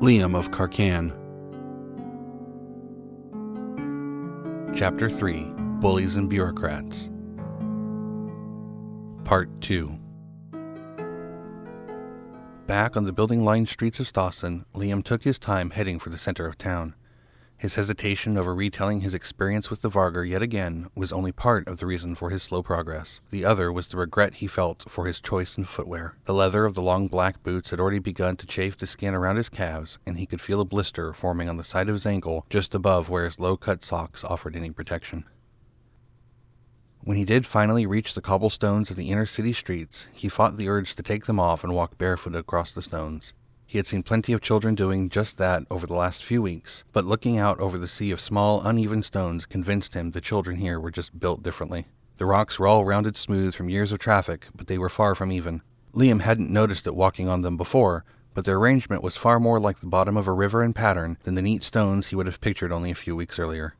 Liam of Karkan. Chapter 3, Bullies and Bureaucrats. Part 2. Back on the building-lined streets of Stossen, Liam took his time heading for the center of town. His hesitation over retelling his experience with the Vargar yet again was only part of the reason for his slow progress. The other was the regret he felt for his choice in footwear. The leather of the long black boots had already begun to chafe the skin around his calves, and he could feel a blister forming on the side of his ankle just above where his low-cut socks offered any protection. When he did finally reach the cobblestones of the inner city streets, he fought the urge to take them off and walk barefooted across the stones. He had seen plenty of children doing just that over the last few weeks, but looking out over the sea of small, uneven stones convinced him the children here were just built differently. The rocks were all rounded smooth from years of traffic, but they were far from even. Liam hadn't noticed it walking on them before, but their arrangement was far more like the bottom of a river in pattern than the neat stones he would have pictured only a few weeks earlier.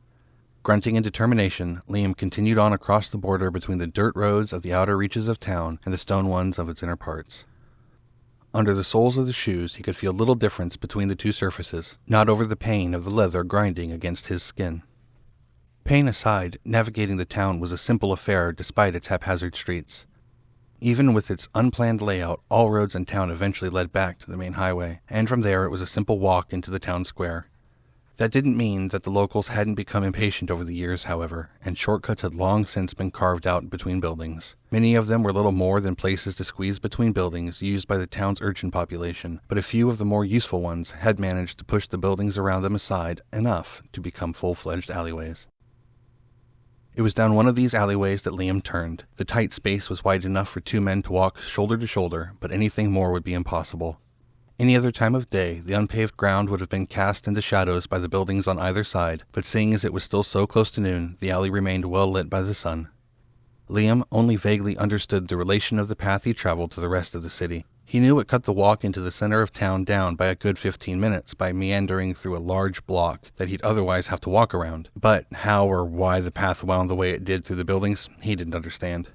Grunting in determination, Liam continued on across the border between the dirt roads of the outer reaches of town and the stone ones of its inner parts. Under the soles of the shoes, he could feel little difference between the two surfaces, not over the pain of the leather grinding against his skin. Pain aside, navigating the town was a simple affair despite its haphazard streets. Even with its unplanned layout, all roads in town eventually led back to the main highway, and from there it was a simple walk into the town square. That didn't mean that the locals hadn't become impatient over the years, however, and shortcuts had long since been carved out between buildings. Many of them were little more than places to squeeze between buildings used by the town's urchin population, but a few of the more useful ones had managed to push the buildings around them aside enough to become full-fledged alleyways. It was down one of these alleyways that Liam turned. The tight space was wide enough for two men to walk shoulder to shoulder, but anything more would be impossible. Any other time of day, the unpaved ground would have been cast into shadows by the buildings on either side, but seeing as it was still so close to noon, the alley remained well lit by the sun. Liam only vaguely understood the relation of the path he traveled to the rest of the city. He knew it cut the walk into the center of town down by a good 15 minutes by meandering through a large block that he'd otherwise have to walk around, but how or why the path wound the way it did through the buildings, he didn't understand.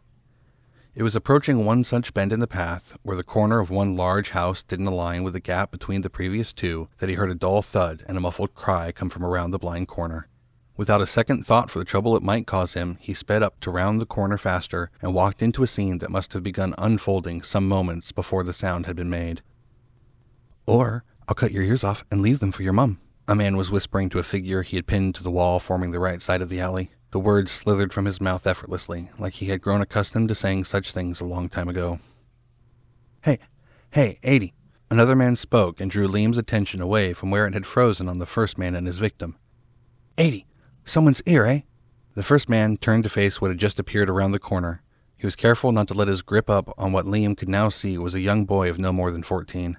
It was approaching one such bend in the path, where the corner of one large house didn't align with the gap between the previous two, that he heard a dull thud and a muffled cry come from around the blind corner. Without a second thought for the trouble it might cause him, he sped up to round the corner faster and walked into a scene that must have begun unfolding some moments before the sound had been made. "Or, I'll cut your ears off and leave them for your mum," a man was whispering to a figure he had pinned to the wall forming the right side of the alley. The words slithered from his mouth effortlessly, like he had grown accustomed to saying such things a long time ago. Hey, 80. Another man spoke and drew Liam's attention away from where it had frozen on the first man and his victim. 80. Someone's ear, eh? The first man turned to face what had just appeared around the corner. He was careful not to let his grip up on what Liam could now see was a young boy of no more than 14.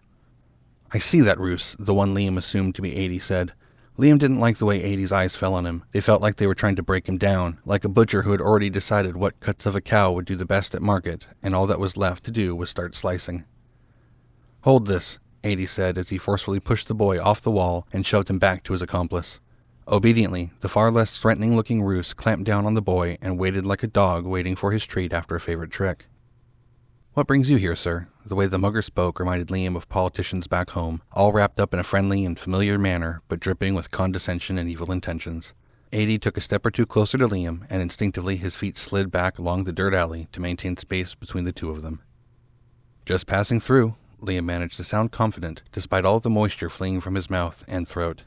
"I see that, Roos," the one Liam assumed to be 80 said. Liam didn't like the way 80's eyes fell on him. They felt like they were trying to break him down, like a butcher who had already decided what cuts of a cow would do the best at market, and all that was left to do was start slicing. "Hold this," 80 said as he forcefully pushed the boy off the wall and shoved him back to his accomplice. Obediently, the far less threatening-looking Roos clamped down on the boy and waited like a dog waiting for his treat after a favorite trick. "What brings you here, sir?" The way the mugger spoke reminded Liam of politicians back home, all wrapped up in a friendly and familiar manner, but dripping with condescension and evil intentions. 80 took a step or two closer to Liam, and instinctively his feet slid back along the dirt alley to maintain space between the two of them. "Just passing through," Liam managed to sound confident, despite all the moisture fleeing from his mouth and throat.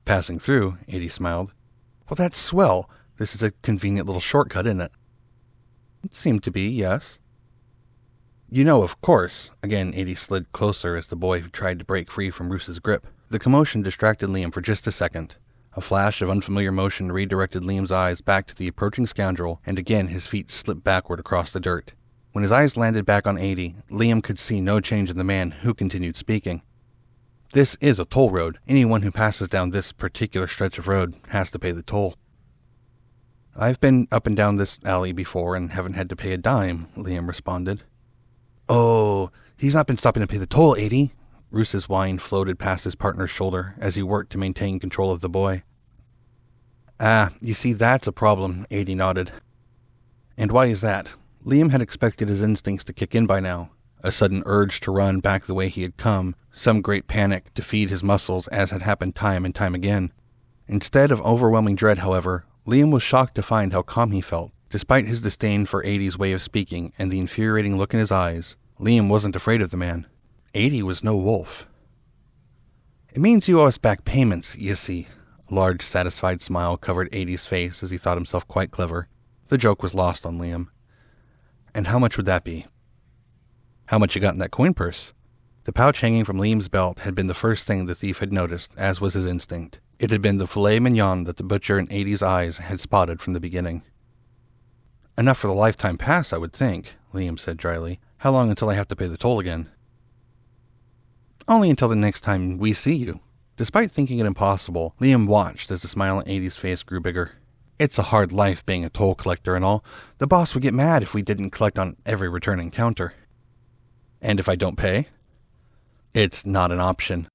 "Passing through," 80 smiled. "Well, that's swell. This is a convenient little shortcut, isn't it?" "It seemed to be, yes." "You know, of course." Again, 80 slid closer as the boy tried to break free from Roos's grip. The commotion distracted Liam for just a second. A flash of unfamiliar motion redirected Liam's eyes back to the approaching scoundrel, and again his feet slipped backward across the dirt. When his eyes landed back on 80, Liam could see no change in the man who continued speaking. "This is a toll road. Anyone who passes down this particular stretch of road has to pay the toll." "I've been up and down this alley before and haven't had to pay a dime," Liam responded. "Oh, he's not been stopping to pay the toll, 80. Roos's whine floated past his partner's shoulder as he worked to maintain control of the boy. You see, that's a problem," 80 nodded. "And why is that?" Liam had expected his instincts to kick in by now. A sudden urge to run back the way he had come, some great panic to feed his muscles as had happened time and time again. Instead of overwhelming dread, however, Liam was shocked to find how calm he felt. Despite his disdain for 80's way of speaking and the infuriating look in his eyes, Liam wasn't afraid of the man. 80 was no wolf. "It means you owe us back payments, you see." A large, satisfied smile covered 80's face as he thought himself quite clever. The joke was lost on Liam. "And how much would that be?" "How much you got in that coin purse?" The pouch hanging from Liam's belt had been the first thing the thief had noticed, as was his instinct. It had been the filet mignon that the butcher in 80's eyes had spotted from the beginning. "Enough for the lifetime pass, I would think," Liam said dryly. "How long until I have to pay the toll again?" "Only until the next time we see you." Despite thinking it impossible, Liam watched as the smile on 80's face grew bigger. "It's a hard life being a toll collector and all. The boss would get mad if we didn't collect on every return encounter." "And if I don't pay?" "It's not an option."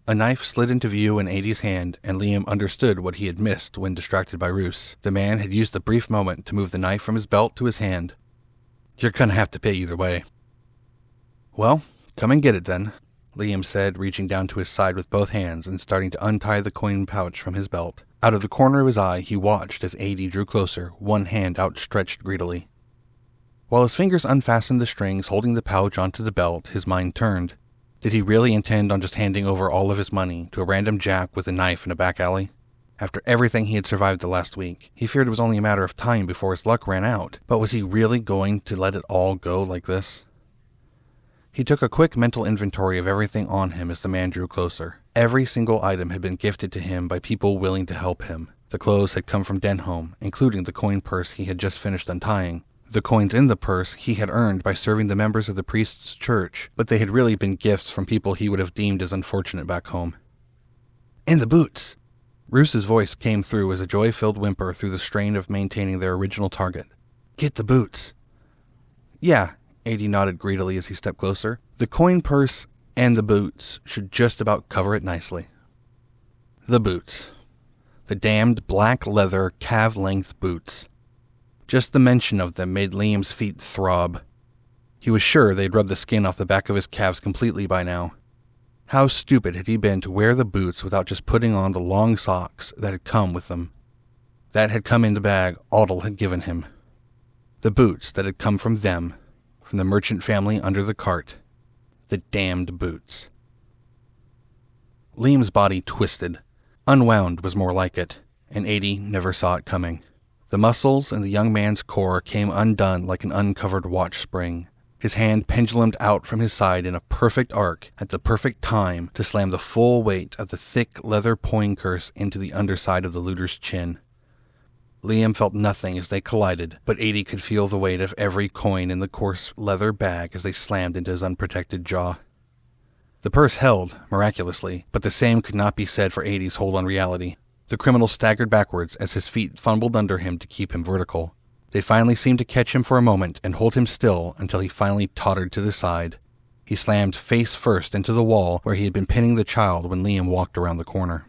A knife slid into view in 80's hand, and Liam understood what he had missed when distracted by Roos. The man had used the brief moment to move the knife from his belt to his hand. "You're gonna have to pay either way." "Well, come and get it then," Liam said, reaching down to his side with both hands and starting to untie the coin pouch from his belt. Out of the corner of his eye, he watched as 80 drew closer, one hand outstretched greedily. While his fingers unfastened the strings holding the pouch onto the belt, his mind turned. Did he really intend on just handing over all of his money to a random jack with a knife in a back alley? After everything he had survived the last week, he feared it was only a matter of time before his luck ran out. But was he really going to let it all go like this? He took a quick mental inventory of everything on him as the man drew closer. Every single item had been gifted to him by people willing to help him. The clothes had come from Denholm, including the coin purse he had just finished untying. The coins in the purse he had earned by serving the members of the priest's church, but they had really been gifts from people he would have deemed as unfortunate back home. "And the boots!" Roos's voice came through as a joy-filled whimper through the strain of maintaining their original target. "Get the boots." "Yeah," 80 nodded greedily as he stepped closer. "The coin purse and the boots should just about cover it nicely." The boots. The damned black leather, calf-length boots. Just the mention of them made Liam's feet throb. He was sure they'd rubbed the skin off the back of his calves completely by now. How stupid had he been to wear the boots without just putting on the long socks that had come with them? That had come in the bag Audle had given him. The boots that had come from them, from the merchant family under the cart. The damned boots. Liam's body twisted. Unwound was more like it, and 80 never saw it coming. The muscles in the young man's core came undone like an uncovered watch spring. His hand pendulumed out from his side in a perfect arc at the perfect time to slam the full weight of the thick leather poincurse into the underside of the looter's chin. Liam felt nothing as they collided, but 80 could feel the weight of every coin in the coarse leather bag as they slammed into his unprotected jaw. The purse held, miraculously, but the same could not be said for 80's hold on reality. The criminal staggered backwards as his feet fumbled under him to keep him vertical. They finally seemed to catch him for a moment and hold him still until he finally tottered to the side. He slammed face first into the wall where he had been pinning the child when Liam walked around the corner.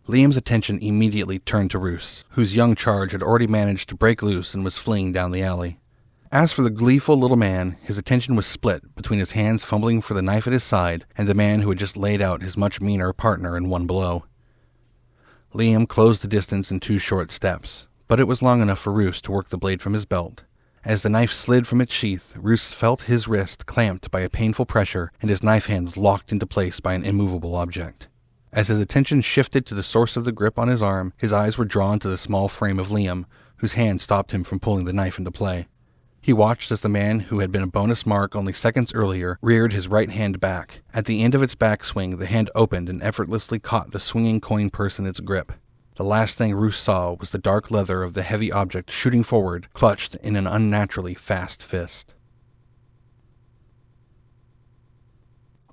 Liam's attention immediately turned to Roos, whose young charge had already managed to break loose and was fleeing down the alley. As for the gleeful little man, his attention was split between his hands fumbling for the knife at his side and the man who had just laid out his much meaner partner in one blow. Liam closed the distance in 2 short steps, but it was long enough for Roos to work the blade from his belt. As the knife slid from its sheath, Roos felt his wrist clamped by a painful pressure and his knife hand locked into place by an immovable object. As his attention shifted to the source of the grip on his arm, his eyes were drawn to the small frame of Liam, whose hand stopped him from pulling the knife into play. He watched as the man who had been a bonus mark only seconds earlier reared his right hand back. At the end of its backswing, the hand opened and effortlessly caught the swinging coin purse in its grip. The last thing Roos saw was the dark leather of the heavy object shooting forward, clutched in an unnaturally fast fist.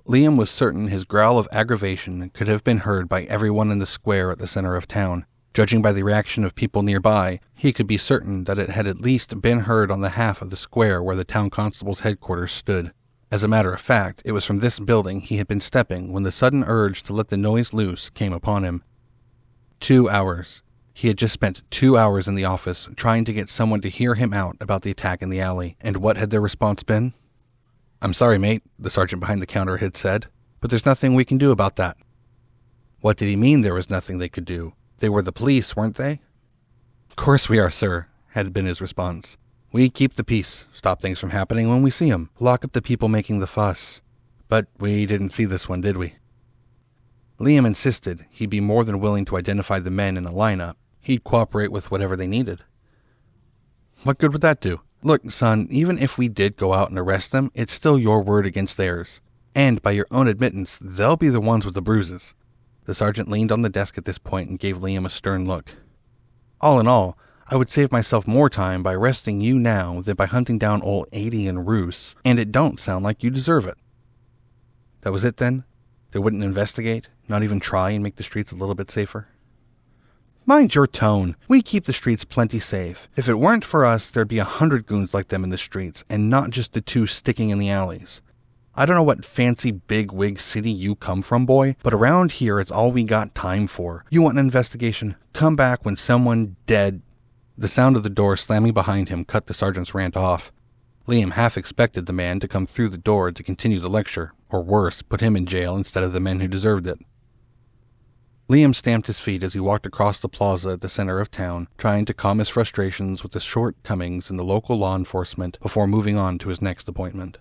Liam was certain his growl of aggravation could have been heard by everyone in the square at the center of town. Judging by the reaction of people nearby, he could be certain that it had at least been heard on the half of the square where the town constable's headquarters stood. As a matter of fact, it was from this building he had been stepping when the sudden urge to let the noise loose came upon him. 2 hours. He had just spent 2 hours in the office trying to get someone to hear him out about the attack in the alley, and what had their response been? "I'm sorry, mate," the sergeant behind the counter had said, "but there's nothing we can do about that." What did he mean there was nothing they could do? They were the police, weren't they? "Of course we are, sir," had been his response. "We keep the peace, stop things from happening when we see 'em, lock up the people making the fuss. But we didn't see this one, did we?" Liam insisted he'd be more than willing to identify the men in a lineup. He'd cooperate with whatever they needed. "What good would that do? Look, son, even if we did go out and arrest them, it's still your word against theirs. And by your own admittance, they'll be the ones with the bruises." The sergeant leaned on the desk at this point and gave Liam a stern look. "All in all, I would save myself more time by arresting you now than by hunting down old 80 and Roos, and it don't sound like you deserve it." That was it then? They wouldn't investigate, not even try and make the streets a little bit safer? "Mind your tone. We keep the streets plenty safe. If it weren't for us, there'd be 100 goons like them in the streets, and not just the 2 sticking in the alleys. I don't know what fancy big-wig city you come from, boy, but around here it's all we got time for. You want an investigation? Come back when someone dead—" The sound of the door slamming behind him cut the sergeant's rant off. Liam half expected the man to come through the door to continue the lecture, or worse, put him in jail instead of the men who deserved it. Liam stamped his feet as he walked across the plaza at the center of town, trying to calm his frustrations with the shortcomings in the local law enforcement before moving on to his next appointment.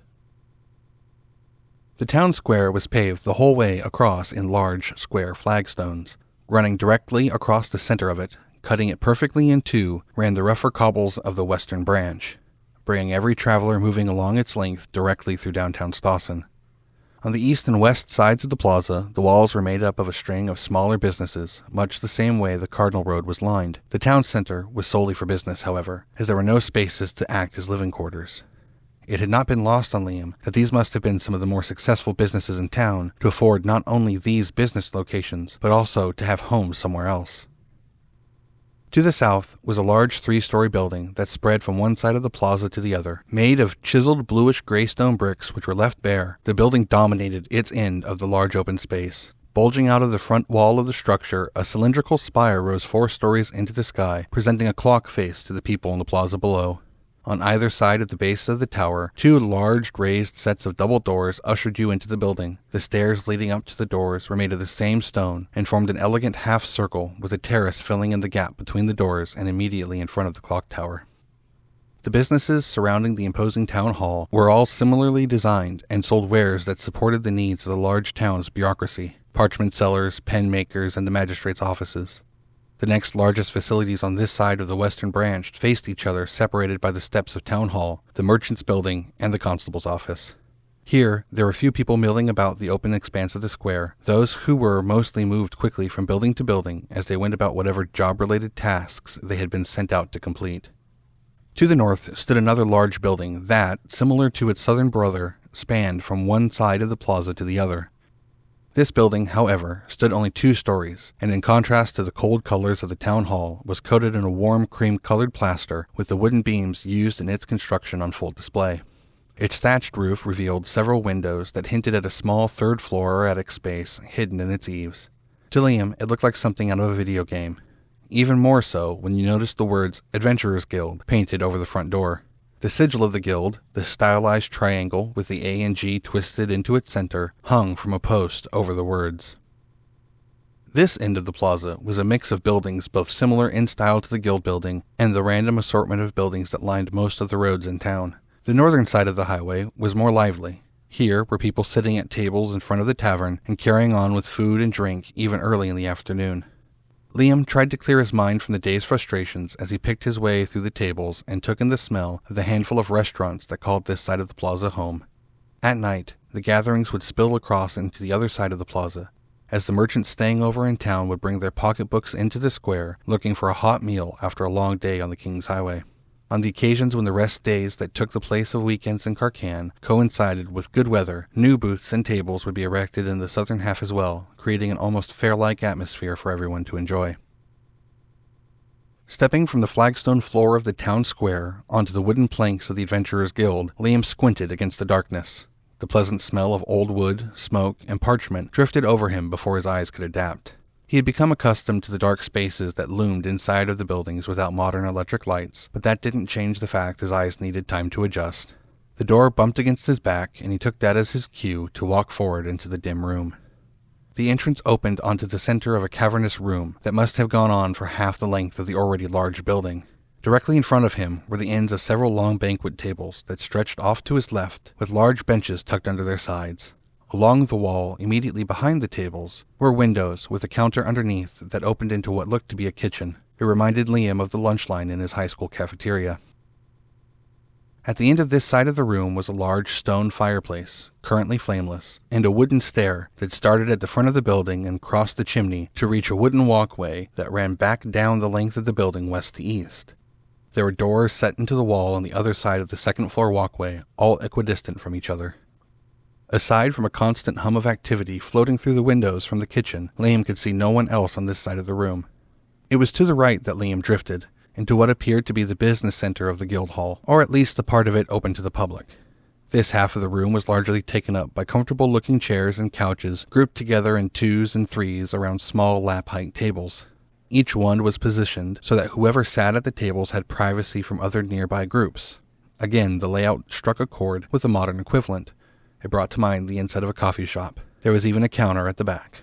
The town square was paved the whole way across in large, square flagstones. Running directly across the center of it, cutting it perfectly in two, ran the rougher cobbles of the western branch, bringing every traveler moving along its length directly through downtown Stossen. On the east and west sides of the plaza, the walls were made up of a string of smaller businesses, much the same way the Cardinal Road was lined. The town center was solely for business, however, as there were no spaces to act as living quarters. It had not been lost on Liam that these must have been some of the more successful businesses in town to afford not only these business locations, but also to have homes somewhere else. To the south was a large 3-story building that spread from one side of the plaza to the other. Made of chiseled bluish-gray stone bricks which were left bare, the building dominated its end of the large open space. Bulging out of the front wall of the structure, a cylindrical spire rose 4 stories into the sky, presenting a clock face to the people in the plaza below. On either side of the base of the tower, 2 large raised sets of double doors ushered you into the building. The stairs leading up to the doors were made of the same stone and formed an elegant half-circle with a terrace filling in the gap between the doors and immediately in front of the clock tower. The businesses surrounding the imposing town hall were all similarly designed and sold wares that supported the needs of the large town's bureaucracy: parchment sellers, pen makers, and the magistrates' offices. The next largest facilities on this side of the western branch faced each other, separated by the steps of Town Hall, the Merchants' Building, and the Constable's Office. Here, there were few people milling about the open expanse of the square. Those who were mostly moved quickly from building to building as they went about whatever job-related tasks they had been sent out to complete. To the north stood another large building that, similar to its southern brother, spanned from one side of the plaza to the other. This building, however, stood only 2 stories, and in contrast to the cold colors of the town hall, was coated in a warm cream-colored plaster with the wooden beams used in its construction on full display. Its thatched roof revealed several windows that hinted at a small 3rd floor or attic space hidden in its eaves. To Liam, it looked like something out of a video game. Even more so when you noticed the words Adventurers Guild painted over the front door. The sigil of the guild, the stylized triangle with the A and G twisted into its center, hung from a post over the words. This end of the plaza was a mix of buildings both similar in style to the guild building and the random assortment of buildings that lined most of the roads in town. The northern side of the highway was more lively. Here were people sitting at tables in front of the tavern and carrying on with food and drink even early in the afternoon. Liam tried to clear his mind from the day's frustrations as he picked his way through the tables and took in the smell of the handful of restaurants that called this side of the plaza home. At night, the gatherings would spill across into the other side of the plaza, as the merchants staying over in town would bring their pocketbooks into the square, looking for a hot meal after a long day on the King's Highway. On the occasions when the rest days that took the place of weekends in Karkan coincided with good weather, new booths and tables would be erected in the southern half as well, creating an almost fair-like atmosphere for everyone to enjoy. Stepping from the flagstone floor of the town square onto the wooden planks of the Adventurers Guild, Liam squinted against the darkness. The pleasant smell of old wood, smoke, and parchment drifted over him before his eyes could adapt. He had become accustomed to the dark spaces that loomed inside of the buildings without modern electric lights, but that didn't change the fact his eyes needed time to adjust. The door bumped against his back, and he took that as his cue to walk forward into the dim room. The entrance opened onto the center of a cavernous room that must have gone on for half the length of the already large building. Directly in front of him were the ends of several long banquet tables that stretched off to his left, with large benches tucked under their sides. Along the wall, immediately behind the tables, were windows with a counter underneath that opened into what looked to be a kitchen. It reminded Liam of the lunch line in his high school cafeteria. At the end of this side of the room was a large stone fireplace, currently flameless, and a wooden stair that started at the front of the building and crossed the chimney to reach a wooden walkway that ran back down the length of the building west to east. There were doors set into the wall on the other side of the second-floor walkway, all equidistant from each other. Aside from a constant hum of activity floating through the windows from the kitchen, Liam could see no one else on this side of the room. It was to the right that Liam drifted, into what appeared to be the business center of the guild hall, or at least the part of it open to the public. This half of the room was largely taken up by comfortable-looking chairs and couches grouped together in twos and threes around small lap-height tables. Each one was positioned so that whoever sat at the tables had privacy from other nearby groups. Again, the layout struck a chord with the modern equivalent. It brought to mind the inside of a coffee shop. There was even a counter at the back.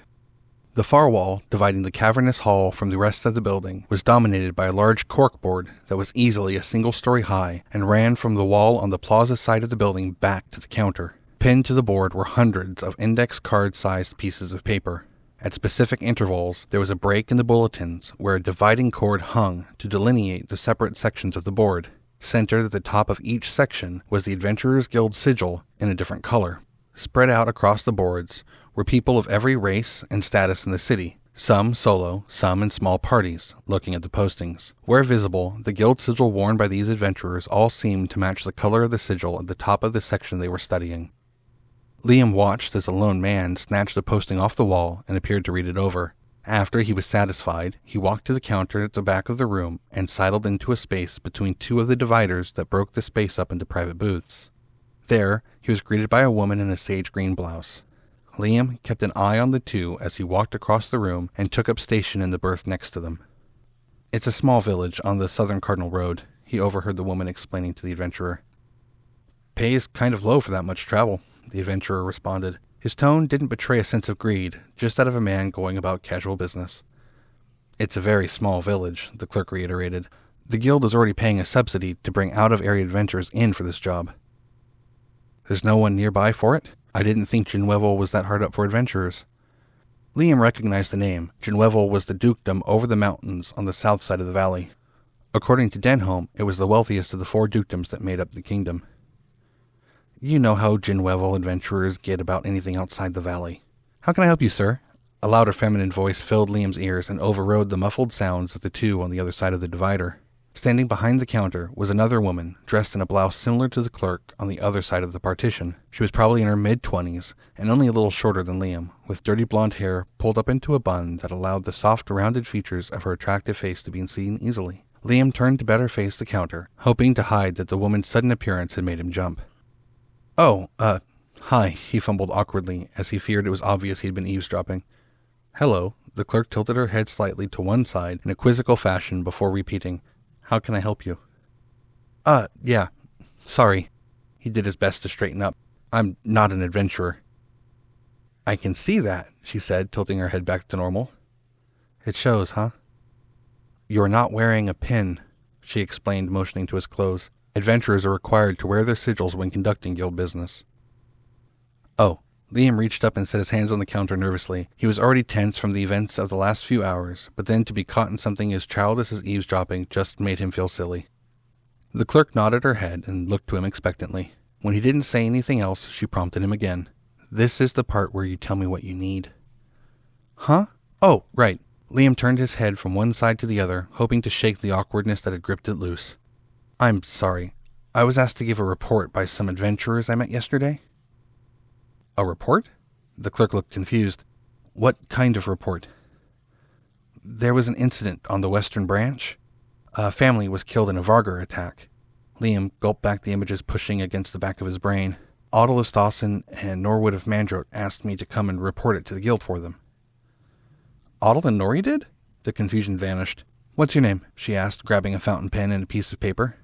The far wall, dividing the cavernous hall from the rest of the building, was dominated by a large corkboard that was easily a single-story high and ran from the wall on the plaza side of the building back to the counter. Pinned to the board were hundreds of index card-sized pieces of paper. At specific intervals, there was a break in the bulletins where a dividing cord hung to delineate the separate sections of the board. Centered at the top of each section was the Adventurers Guild sigil in a different color. Spread out across the boards were people of every race and status in the city, some solo, some in small parties, looking at the postings. Where visible, the guild sigil worn by these adventurers all seemed to match the color of the sigil at the top of the section they were studying. Liam watched as a lone man snatched a posting off the wall and appeared to read it over. After he was satisfied, he walked to the counter at the back of the room and sidled into a space between two of the dividers that broke the space up into private booths. There, he was greeted by a woman in a sage green blouse. Liam kept an eye on the two as he walked across the room and took up station in the berth next to them. "It's a small village on the southern Cardinal Road," he overheard the woman explaining to the adventurer. "Pay is kind of low for that much travel," the adventurer responded. His tone didn't betray a sense of greed, just that of a man going about casual business. "It's a very small village," the clerk reiterated. "The guild is already paying a subsidy to bring out-of-area adventurers in for this job." "There's no one nearby for it? I didn't think Ginwevel was that hard up for adventurers." Liam recognized the name. Ginwevel was the dukedom over the mountains on the south side of the valley. According to Denholm, it was the wealthiest of the 4 dukedoms that made up the kingdom. "You know how Ginwevel adventurers get about anything outside the valley. How can I help you, sir?" A louder feminine voice filled Liam's ears and overrode the muffled sounds of the two on the other side of the divider. Standing behind the counter was another woman, dressed in a blouse similar to the clerk on the other side of the partition. She was probably in her mid-20s, and only a little shorter than Liam, with dirty blonde hair pulled up into a bun that allowed the soft, rounded features of her attractive face to be seen easily. Liam turned to better face the counter, hoping to hide that the woman's sudden appearance had made him jump. "Oh, hi," he fumbled awkwardly, as he feared it was obvious he'd been eavesdropping. "Hello." The clerk tilted her head slightly to one side in a quizzical fashion before repeating, "How can I help you?" Yeah. Sorry." He did his best to straighten up. "I'm not an adventurer." "I can see that," she said, tilting her head back to normal. "It shows, huh?" "You're not wearing a pin," she explained, motioning to his clothes. "Adventurers are required to wear their sigils when conducting guild business." "Oh." Liam reached up and set his hands on the counter nervously. He was already tense from the events of the last few hours, but then to be caught in something as childish as eavesdropping just made him feel silly. The clerk nodded her head and looked to him expectantly. When he didn't say anything else, she prompted him again. "This is the part where you tell me what you need." "Huh? Oh, right." Liam turned his head from one side to the other, hoping to shake the awkwardness that had gripped it loose. "I'm sorry. I was asked to give a report by some adventurers I met yesterday." "A report?" The clerk looked confused. "What kind of report?" "There was an incident on the western branch. A family was killed in a Vargar attack." Liam gulped back the images pushing against the back of his brain. "Otto of Stossen and Norwood of Mandrote asked me to come and report it to the guild for them." "Otto and Nori did?" The confusion vanished. "What's your name?" she asked, grabbing a fountain pen and a piece of paper.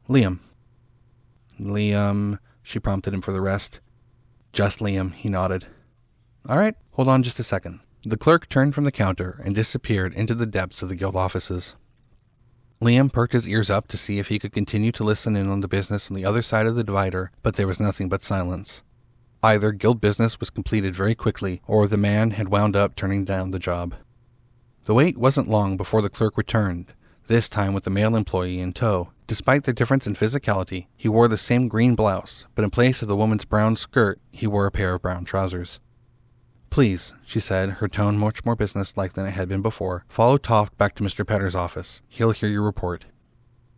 "Liam." Liam, she prompted him for the rest. Just Liam, he nodded. All right, hold on just a second. The clerk turned from the counter and disappeared into the depths of the guild offices. Liam perked his ears up to see if he could continue to listen in on the business on the other side of the divider, but there was nothing but silence. Either guild business was completed very quickly, or the man had wound up turning down the job. The wait wasn't long before the clerk returned, this time with the male employee in tow. Despite their difference in physicality, he wore the same green blouse, but in place of the woman's brown skirt, he wore a pair of brown trousers. Please, she said, her tone much more businesslike than it had been before, follow Toft back to Mr. Petter's office. He'll hear your report.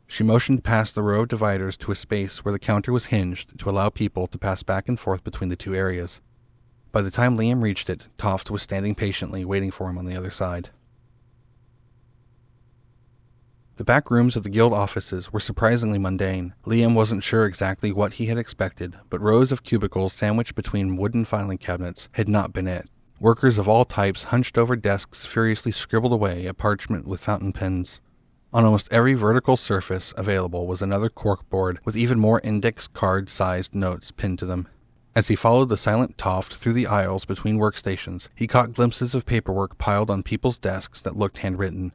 She motioned past the row of dividers to a space where the counter was hinged to allow people to pass back and forth between the two areas. By the time Liam reached it, Toft was standing patiently waiting for him on the other side. The back rooms of the guild offices were surprisingly mundane. Liam wasn't sure exactly what he had expected, but rows of cubicles sandwiched between wooden filing cabinets had not been it. Workers of all types hunched over desks furiously scribbled away at parchment with fountain pens. On almost every vertical surface available was another corkboard with even more index card-sized notes pinned to them. As he followed the silent Toft through the aisles between workstations, he caught glimpses of paperwork piled on people's desks that looked handwritten.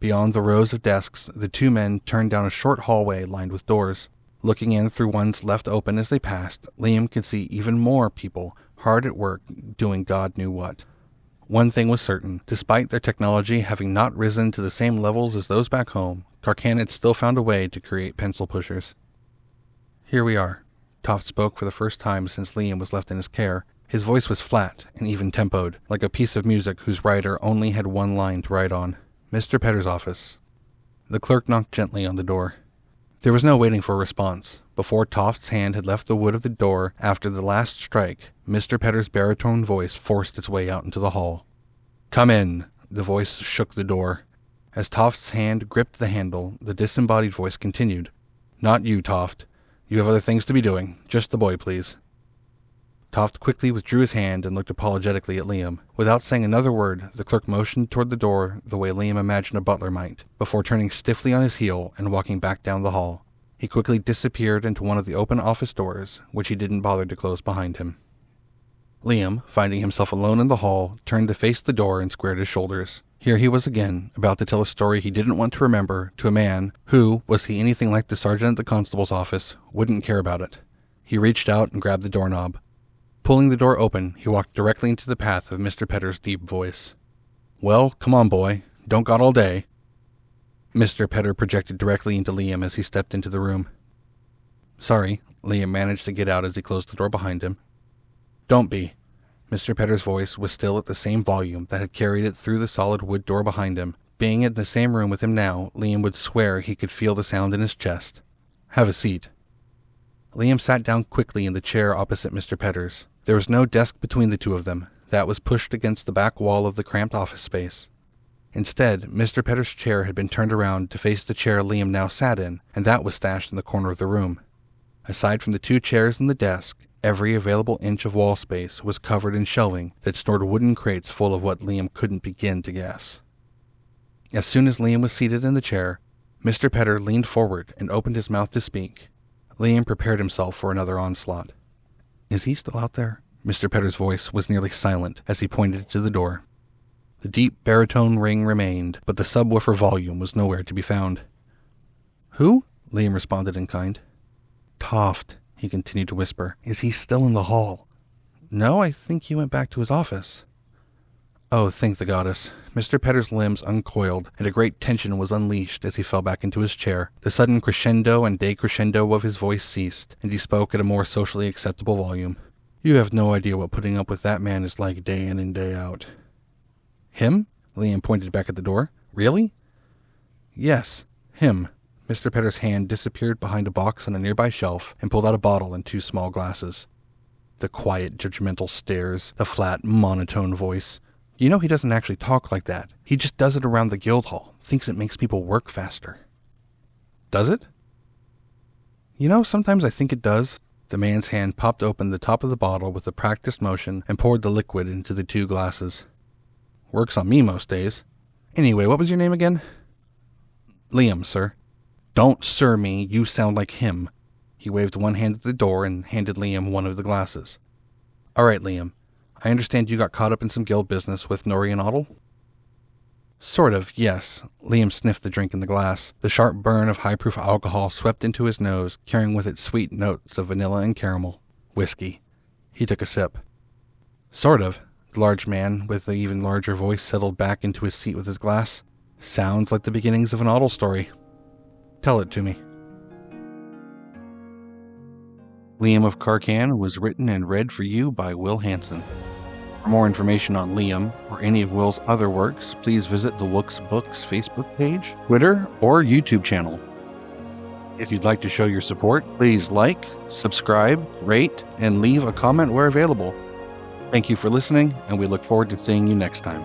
Beyond the rows of desks, the two men turned down a short hallway lined with doors. Looking in through ones left open as they passed, Liam could see even more people hard at work doing God knew what. One thing was certain, despite their technology having not risen to the same levels as those back home, Karkan had still found a way to create pencil pushers. Here we are. Toft spoke for the first time since Liam was left in his care. His voice was flat and even-tempoed, like a piece of music whose writer only had one line to write on. Mr. Petter's office. The clerk knocked gently on the door. There was no waiting for a response. Before Toft's hand had left the wood of the door after the last strike, Mr. Petter's baritone voice forced its way out into the hall. Come in. The voice shook the door. As Toft's hand gripped the handle, the disembodied voice continued. Not you, Toft. You have other things to be doing. Just the boy, please. Toft quickly withdrew his hand and looked apologetically at Liam. Without saying another word, the clerk motioned toward the door the way Liam imagined a butler might, before turning stiffly on his heel and walking back down the hall. He quickly disappeared into one of the open office doors, which he didn't bother to close behind him. Liam, finding himself alone in the hall, turned to face the door and squared his shoulders. Here he was again, about to tell a story he didn't want to remember to a man who, was he anything like the sergeant at the constable's office, wouldn't care about it. He reached out and grabbed the doorknob. Pulling the door open, he walked directly into the path of Mr. Petter's deep voice. Well, come on, boy. Don't got all day. Mr. Petter projected directly into Liam as he stepped into the room. Sorry, Liam managed to get out as he closed the door behind him. Don't be. Mr. Petter's voice was still at the same volume that had carried it through the solid wood door behind him. Being in the same room with him now, Liam would swear he could feel the sound in his chest. Have a seat. Liam sat down quickly in the chair opposite Mr. Petter's. There was no desk between the two of them. That was pushed against the back wall of the cramped office space. Instead, Mr. Petter's chair had been turned around to face the chair Liam now sat in, and that was stashed in the corner of the room. Aside from the two chairs and the desk, every available inch of wall space was covered in shelving that stored wooden crates full of what Liam couldn't begin to guess. As soon as Liam was seated in the chair, Mr. Petter leaned forward and opened his mouth to speak. Liam prepared himself for another onslaught. Is he still out there? Mr. Petter's voice was nearly silent as he pointed to the door. The deep baritone ring remained, but the subwoofer volume was nowhere to be found. Who? Liam responded in kind. Toft, he continued to whisper. Is he still in the hall? No, I think he went back to his office. Oh, thank the goddess. Mr. Petter's limbs uncoiled, and a great tension was unleashed as he fell back into his chair. The sudden crescendo and decrescendo of his voice ceased, and he spoke at a more socially acceptable volume. You have no idea what putting up with that man is like day in and day out. Him? Liam pointed back at the door. Really? Yes, him. Mr. Petter's hand disappeared behind a box on a nearby shelf and pulled out a bottle and two small glasses. The quiet, judgmental stares, the flat, monotone voice. You know he doesn't actually talk like that. He just does it around the guild hall. Thinks it makes people work faster. Does it? You know, sometimes I think it does. The man's hand popped open the top of the bottle with a practiced motion and poured the liquid into the two glasses. Works on me most days. Anyway, what was your name again? Liam, sir. Don't sir me, you sound like him. He waved one hand at the door and handed Liam one of the glasses. "All right, Liam. I understand you got caught up in some guild business with Nori and Otto?" "Sort of, yes." Liam sniffed the drink in the glass. The sharp burn of high-proof alcohol swept into his nose, carrying with it sweet notes of vanilla and caramel. Whiskey. He took a sip. "Sort of." The large man with the even larger voice settled back into his seat with his glass. "Sounds like the beginnings of an Otto story. Tell it to me." Liam of Karkan was written and read for you by Will Hansen. For more information on Liam or any of Will's other works, please visit the Wooks Books Facebook page, Twitter, or YouTube channel. If you'd like to show your support, please like, subscribe, rate, and leave a comment where available. Thank you for listening, and we look forward to seeing you next time.